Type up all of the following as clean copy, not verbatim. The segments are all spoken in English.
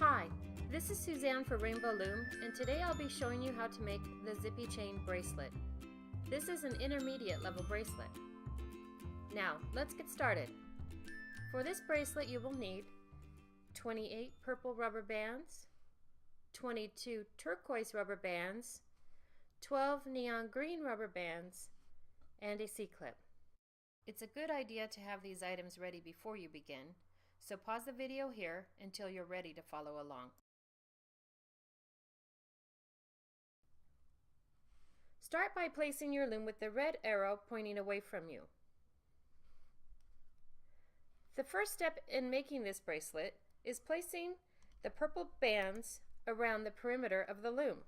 Hi, this is Suzanne for Rainbow Loom, and today I'll be showing you how to make the Zippy chain bracelet. This is an intermediate level bracelet. Now, let's get started. For this bracelet you will need 28 purple rubber bands, 22 turquoise rubber bands, 12 neon green rubber bands, and a C-clip. It's a good idea to have these items ready before you begin, so pause the video here until you're ready to follow along. Start by placing your loom with the red arrow pointing away from you. The first step in making this bracelet is placing the purple bands around the perimeter of the loom.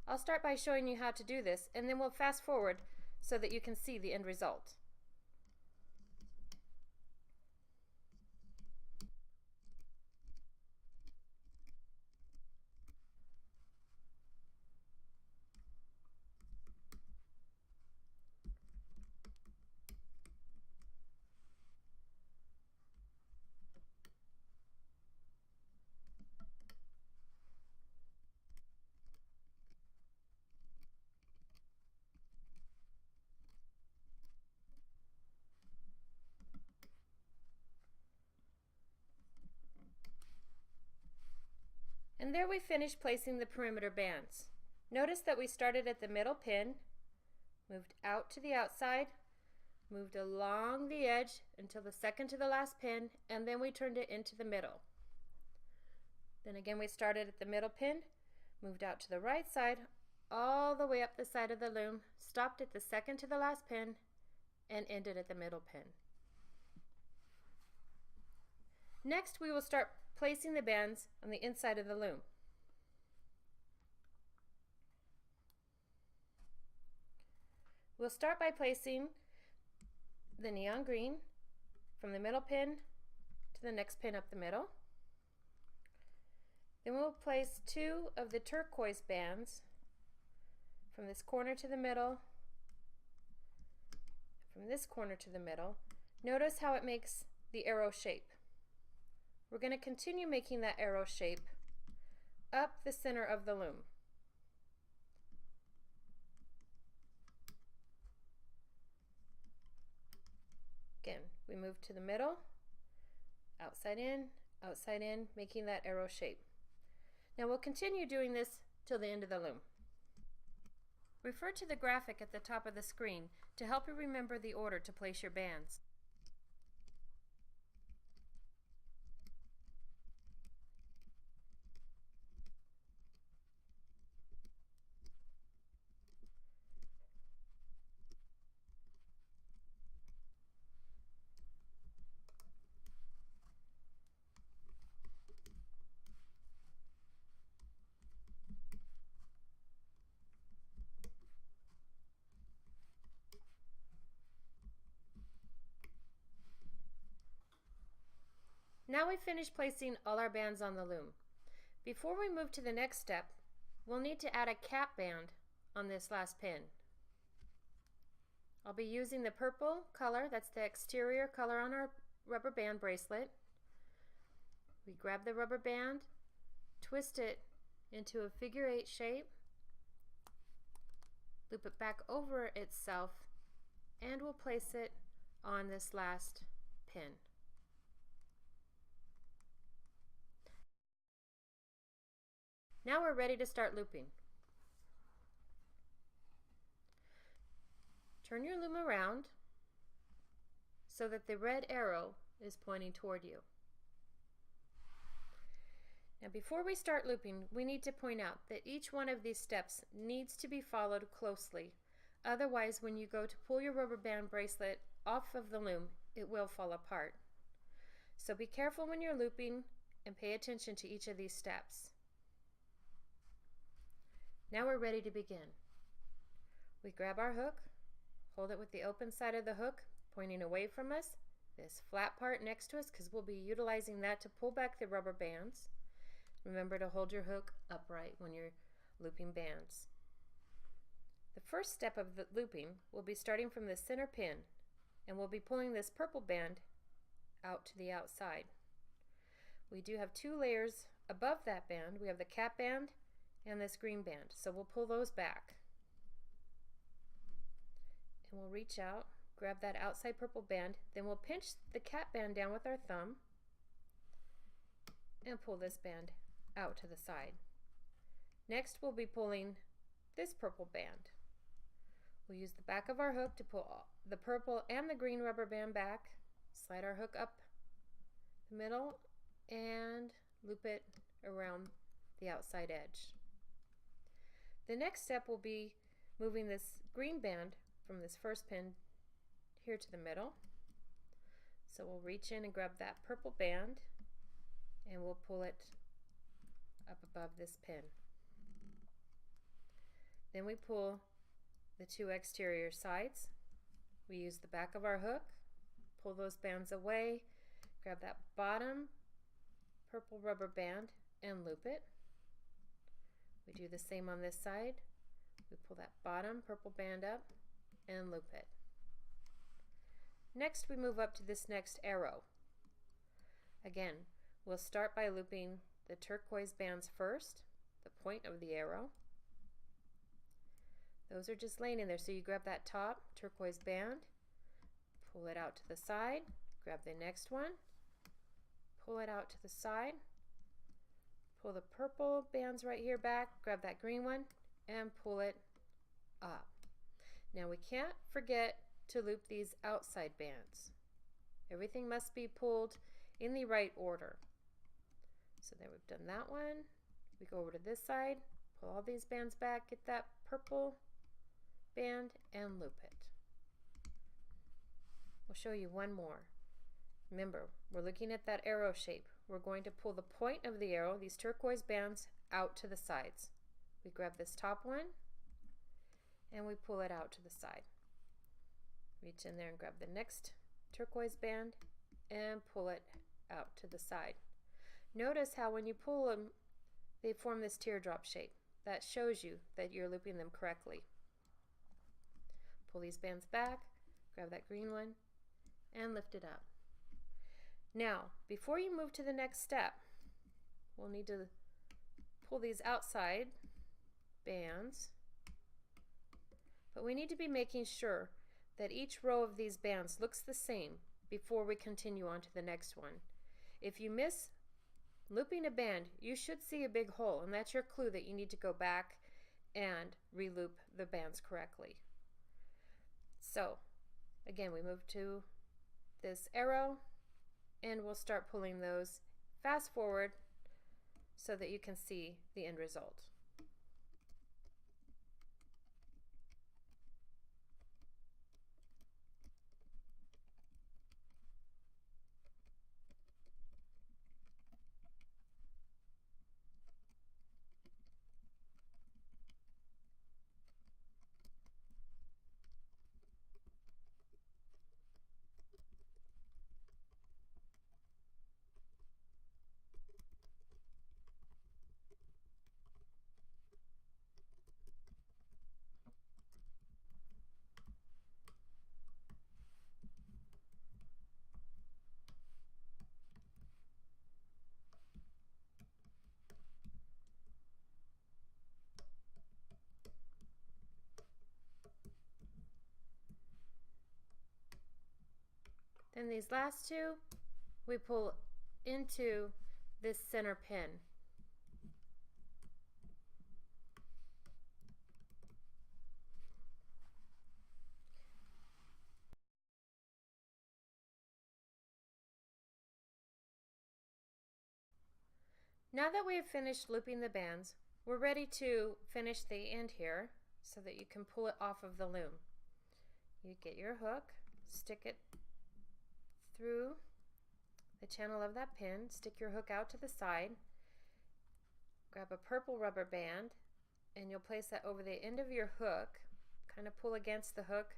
I'll start by showing you how to do this, and then we'll fast forward so that you can see the end result. And there we finished placing the perimeter bands. Notice that we started at the middle pin, moved out to the outside, moved along the edge until the second to the last pin, and then we turned it into the middle. Then again we started at the middle pin, moved out to the right side, all the way up the side of the loom, stopped at the second to the last pin, and ended at the middle pin. Next we will start placing the bands on the inside of the loom. We'll start by placing the neon green from the middle pin to the next pin up the middle. Then we'll place 2 of the turquoise bands from this corner to the middle, from this corner to the middle. Notice how it makes the arrow shape. We're going to continue making that arrow shape up the center of the loom. Again, we move to the middle, outside in, making that arrow shape. Now we'll continue doing this till the end of the loom. Refer to the graphic at the top of the screen to help you remember the order to place your bands. Now we've finished placing all our bands on the loom. Before we move to the next step, we'll need to add a cap band on this last pin. I'll be using the purple color, that's the exterior color on our rubber band bracelet. We grab the rubber band, twist it into a figure 8 shape, loop it back over itself, and we'll place it on this last pin. Now we're ready to start looping. Turn your loom around so that the red arrow is pointing toward you. Now before we start looping, we need to point out that each one of these steps needs to be followed closely. Otherwise, when you go to pull your rubber band bracelet off of the loom, it will fall apart. So be careful when you're looping and pay attention to each of these steps. Now we're ready to begin. We grab our hook, hold it with the open side of the hook pointing away from us, this flat part next to us, because we'll be utilizing that to pull back the rubber bands. Remember to hold your hook upright when you're looping bands. The first step of the looping will be starting from the center pin, and we'll be pulling this purple band out to the outside. we do have two layers above that band. We have the cap band and this green band. So we'll pull those back. And we'll reach out, grab that outside purple band, then we'll pinch the cap band down with our thumb and pull this band out to the side. Next we'll be pulling this purple band. We'll use the back of our hook to pull the purple and the green rubber band back, slide our hook up the middle, and loop it around the outside edge. The next step will be moving this green band from this first pin here to the middle. So we'll reach in and grab that purple band and we'll pull it up above this pin. Then we pull the two exterior sides. We use the back of our hook, pull those bands away, grab that bottom purple rubber band and loop it. We do the same on this side. We pull that bottom purple band up and loop it. Next we move up to this next arrow. Again, we'll start by looping the turquoise bands first, the point of the arrow. Those are just laying in there, so you grab that top turquoise band, pull it out to the side, grab the next one, pull it out to the side, pull the purple bands right here back, grab that green one, and pull it up. Now we can't forget to loop these outside bands. Everything must be pulled in the right order. So there, we've done that one. We go over to this side, pull all these bands back, get that purple band and loop it. We'll show you one more. Remember, we're looking at that arrow shape. We're going to pull the point of the arrow, these turquoise bands, out to the sides. We grab this top one and we pull it out to the side. Reach in there and grab the next turquoise band and pull it out to the side. Notice how when you pull them, they form this teardrop shape. That shows you that you're looping them correctly. Pull these bands back, grab that green one, and lift it up. Now, before you move to the next step, we'll need to pull these outside bands, but we need to be making sure that each row of these bands looks the same before we continue on to the next one. If you miss looping a band, you should see a big hole, and that's your clue that you need to go back and re-loop the bands correctly. So again, we move to this arrow and we'll start pulling those. Fast forward so that you can see the end result. Then these last two, we pull into this center pin. Now that we have finished looping the bands, we're ready to finish the end here so that you can pull it off of the loom. You get your hook, stick it through the channel of that pin, stick your hook out to the side, grab a purple rubber band, and you'll place that over the end of your hook, kind of pull against the hook,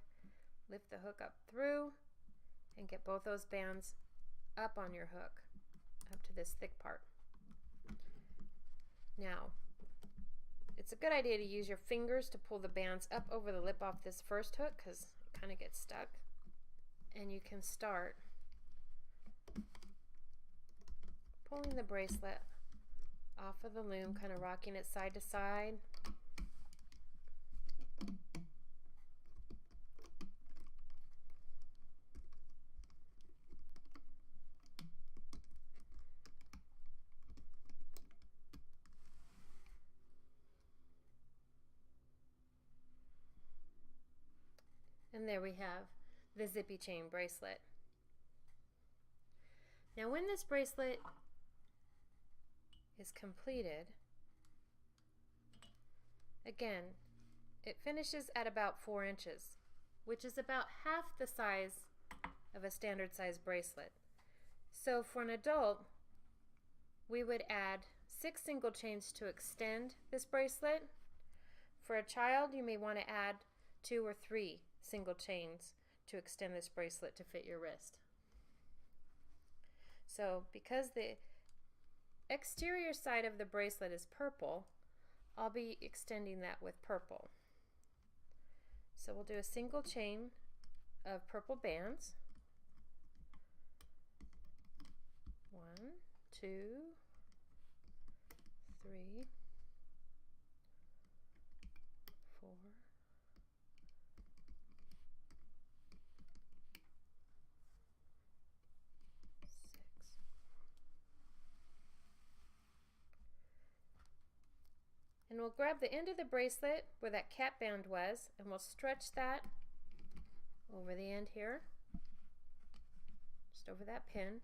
lift the hook up through, and get both those bands up on your hook, up to this thick part. Now, it's a good idea to use your fingers to pull the bands up over the lip off this first hook because it kind of gets stuck. And you can start pulling the bracelet off of the loom, kind of rocking it side to side. And there we have the Zippy chain bracelet. Now when this bracelet is completed, again, it finishes at about 4 inches, which is about half the size of a standard size bracelet. So for an adult, we would add 6 single chains to extend this bracelet. For a child, you may want to add 2 or 3 single chains to extend this bracelet to fit your wrist. So because the exterior side of the bracelet is purple, I'll be extending that with purple. So we'll do a single chain of purple bands. 1, 2, 3, 4, 6. And we'll grab the end of the bracelet where that cap band was, and we'll stretch that over the end here, just over that pin.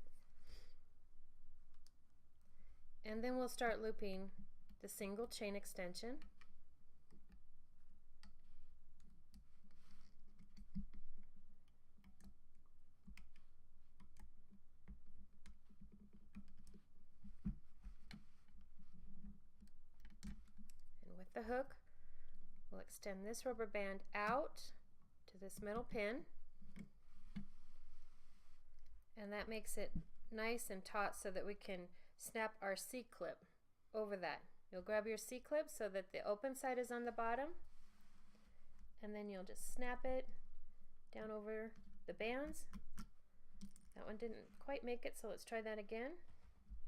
And then we'll start looping the single chain extension. And with the hook, we'll extend this rubber band out to this middle pin. And that makes it nice and taut so that we can snap our C-clip over that. You'll grab your C-clip so that the open side is on the bottom, and then you'll just snap it down over the bands. That one didn't quite make it, so let's try that again.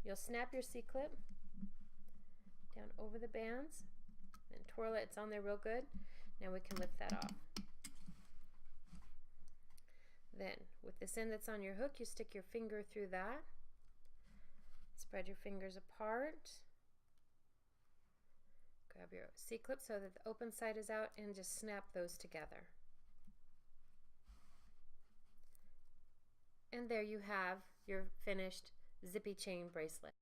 You'll snap your C-clip down over the bands and twirl it. It's on there real good. Now we can lift that off. Then with this end that's on your hook, you stick your finger through that. Spread your fingers apart. Grab your C-clip so that the open side is out and just snap those together. And there you have your finished Zippy chain bracelet.